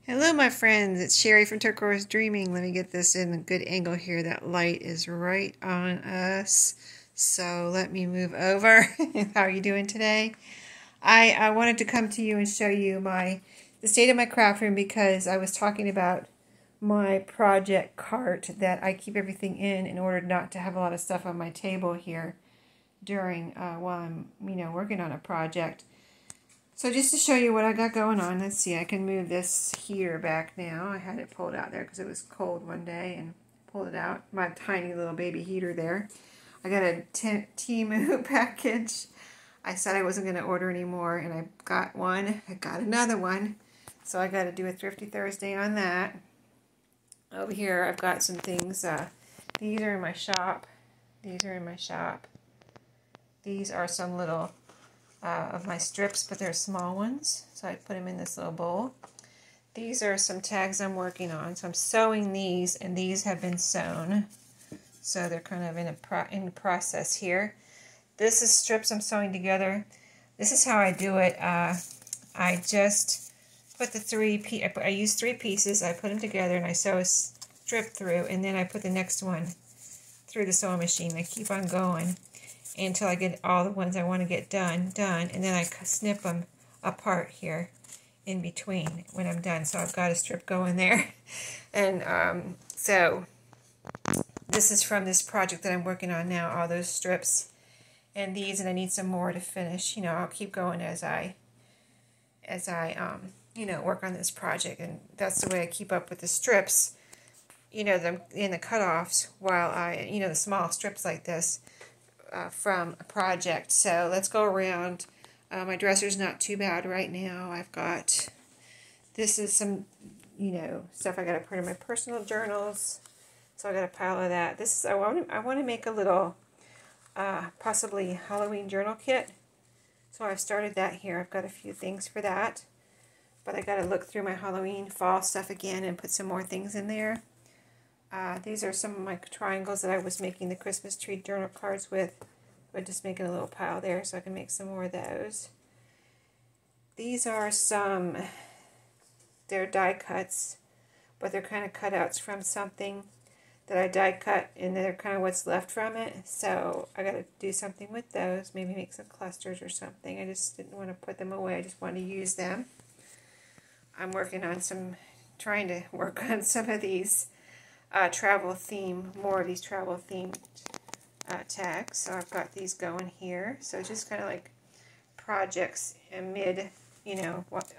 Hello, my friends. It's Sheree from Turquoise Dreaming. Let me get this in a good angle here. That light is right on us. So let me move over. How are you doing today? I wanted to come to you and show you the state of my craft room because I was talking about my project cart that I keep everything in order not to have a lot of stuff on my table here during while I'm working on a project. So just to show you what I got going on, let's see, I can move this here back now. I had it pulled out there because it was cold one day and pulled it out. My tiny little baby heater there. I got a Temu package. I said I wasn't going to order anymore, and I got one. I got another one. So I got to do a Thrifty Thursday on that. Over here I've got some things. These are in my shop. These are in my shop. These are some little of my strips, but they're small ones, so I put them in this little bowl. These are some tags I'm working on, so I'm sewing these, and these have been sewn, so they're kind of in the process here. This is strips I'm sewing together. This is how I do it. I just put I use 3 pieces, I put them together, and I sew a strip through, and then I put the next one through the sewing machine. I keep on going until I get all the ones I want to get done, and then I snip them apart here in between when I'm done. So I've got a strip going there. And so this is from this project that I'm working on now, all those strips. And these, and I need some more to finish. I'll keep going as I work on this project. And that's the way I keep up with the strips, in the cutoffs, while the small strips like this, from a project. So let's go around. My dresser's not too bad right now. This is some, stuff I got to put in my personal journals. So I got a pile of that. I want to make a little, possibly Halloween journal kit. So I've started that here. I've got a few things for that. But I got to look through my Halloween fall stuff again and put some more things in there. These are some of my triangles that I was making the Christmas tree journal cards with. I'm just making a little pile there so I can make some more of those. These are they're die cuts, but they're kind of cutouts from something that I die cut, and they're kind of what's left from it. So I got to do something with those, maybe make some clusters or something. I just didn't want to put them away. I just wanted to use them. I'm trying to work on some of these more of these travel themed tags. So I've got these going here. So just kind of like projects amid,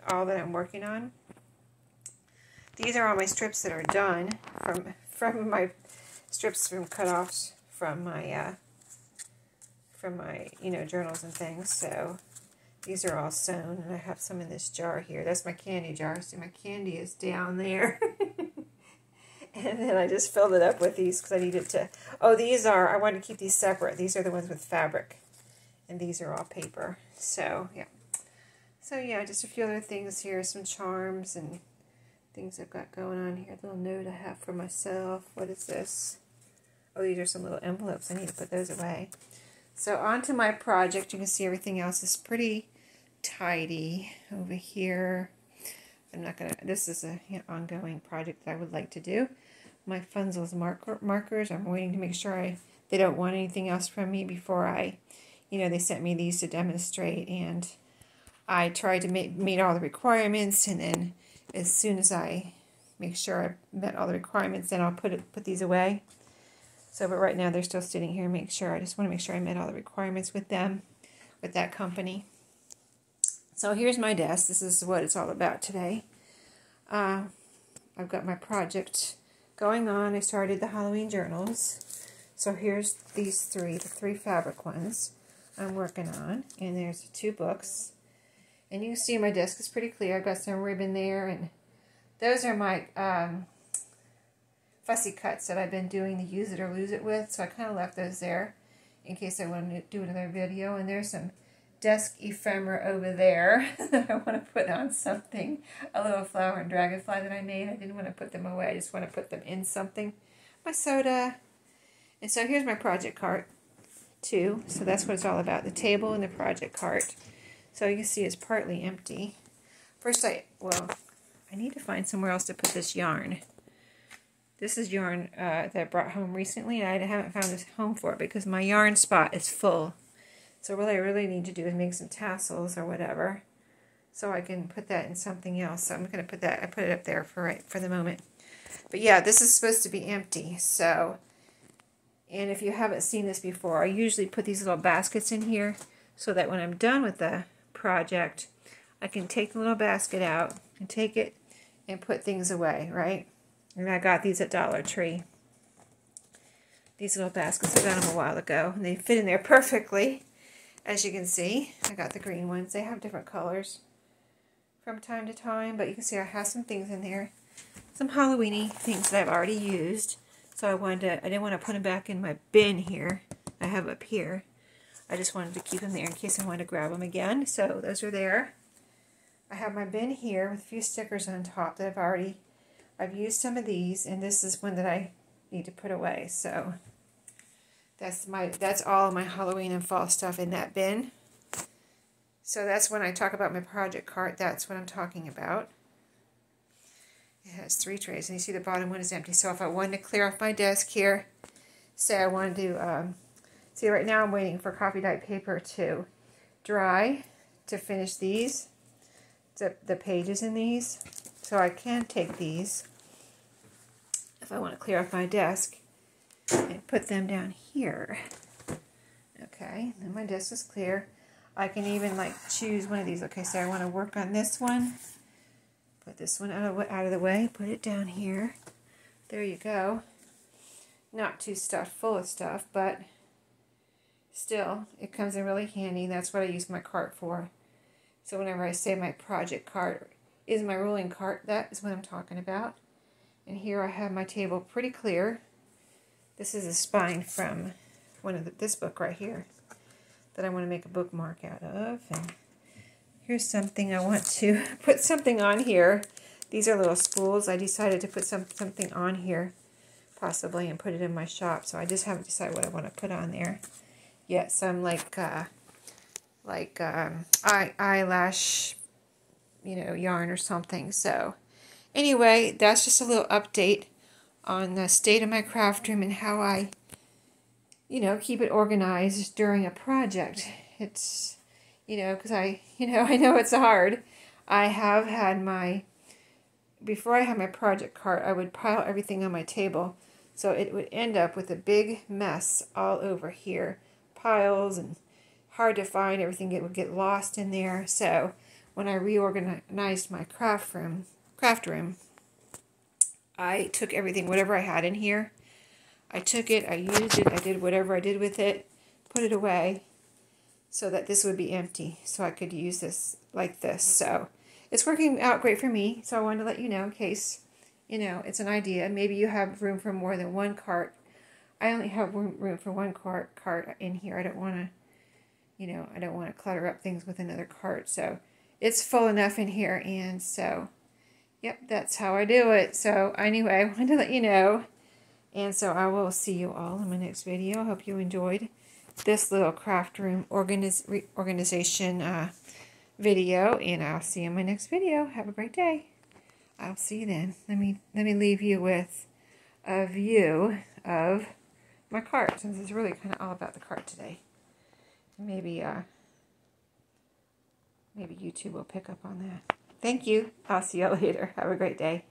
all that I'm working on. These are all my strips that are done from my strips from cutoffs from my journals and things. So these are all sewn, and I have some in this jar here. That's my candy jar. See, my candy is down there. And then I just filled it up with these because I needed to. Oh, I wanted to keep these separate. These are the ones with fabric. And these are all paper. So, yeah. So, yeah, just a few other things here. Some charms and things I've got going on here. A little note I have for myself. What is this? Oh, these are some little envelopes. I need to put those away. So, on to my project. You can see everything else is pretty tidy over here. This is an ongoing project that I would like to do. My Funzel's markers, I'm waiting to make sure they don't want anything else from me before they sent me these to demonstrate, and I tried to meet all the requirements, and then as soon as I make sure I met all the requirements, then I'll put these away. So, but right now they're still sitting here. I just want to make sure I met all the requirements with them, with that company. So here's my desk. This is what it's all about today. I've got my project going on. I started the Halloween journals. So here's the 3 fabric ones I'm working on. And there's 2 books. And you can see my desk is pretty clear. I've got some ribbon there. And those are my fussy cuts that I've been doing the use it or lose it with. So I kind of left those there in case I want to do another video. And there's some desk ephemera over there that I want to put on something. A little flower and dragonfly that I made. I didn't want to put them away. I just want to put them in something. My soda. And so here's my project cart too. So that's what it's all about. The table and the project cart. So you can see it's partly empty. First I need to find somewhere else to put this yarn. This is yarn that I brought home recently, and I haven't found a home for it because my yarn spot is full. So what I really need to do is make some tassels or whatever, so I can put that in something else. So I'm going to put that, I put it up there for the moment. But yeah, this is supposed to be empty. So, and if you haven't seen this before, I usually put these little baskets in here so that when I'm done with the project, I can take the little basket out and take it and put things away, right? And I got these at Dollar Tree. These little baskets, I got them a while ago, and they fit in there perfectly. As you can see, I got the green ones. They have different colors from time to time, but you can see I have some things in there. Some Halloween-y things that I've already used. So I didn't want to put them back in my bin here. I have up here. I just wanted to keep them there in case I wanted to grab them again. So those are there. I have my bin here with a few stickers on top that I've used some of these, and this is one that I need to put away. So that's all my Halloween and fall stuff in that bin. So that's when I talk about my project cart, that's what I'm talking about. It has 3 trays, and you see the bottom one is empty. So if I wanted to clear off my desk here, say I wanted to, see right now I'm waiting for coffee dyed paper to dry to finish these, the pages in these. So I can take these, if I want to clear off my desk, and put them down here. Okay, then my desk is clear. I can even like choose one of these. Okay, so I want to work on this one. Put this one out of the way, put it down here. There you go. Not too stuffed full of stuff, but still, it comes in really handy. That's what I use my cart for. So whenever I say my project cart is my rolling cart, that is what I'm talking about. And here I have my table pretty clear. This is a spine from this book right here that I want to make a bookmark out of. And here's something I want to put something on here. These are little spools. I decided to put something on here, possibly, and put it in my shop. So I just haven't decided what I want to put on there yet. Some eyelash, yarn or something. So anyway, that's just a little update on the state of my craft room and how I, keep it organized during a project. It's, because I know it's hard. I have had before I had my project cart, I would pile everything on my table, so it would end up with a big mess all over here. Piles and hard to find, everything would get lost in there. So when I reorganized my craft room, I took everything, whatever I had in here, I took it, I used it, I did whatever I did with it, put it away, so that this would be empty, so I could use this like this. So it's working out great for me, so I wanted to let you know in case, it's an idea. Maybe you have room for more than one cart. I only have room for one cart in here. I don't want to, I don't want to clutter up things with another cart. So it's full enough in here, and so, yep, that's how I do it. So anyway, I wanted to let you know, and so I will see you all in my next video. I hope you enjoyed this little craft room organization video, and I'll see you in my next video. Have a great day. I'll see you then. Let me leave you with a view of my cart, since it's really kind of all about the cart today. Maybe YouTube will pick up on that. Thank you. I'll see you later. Have a great day.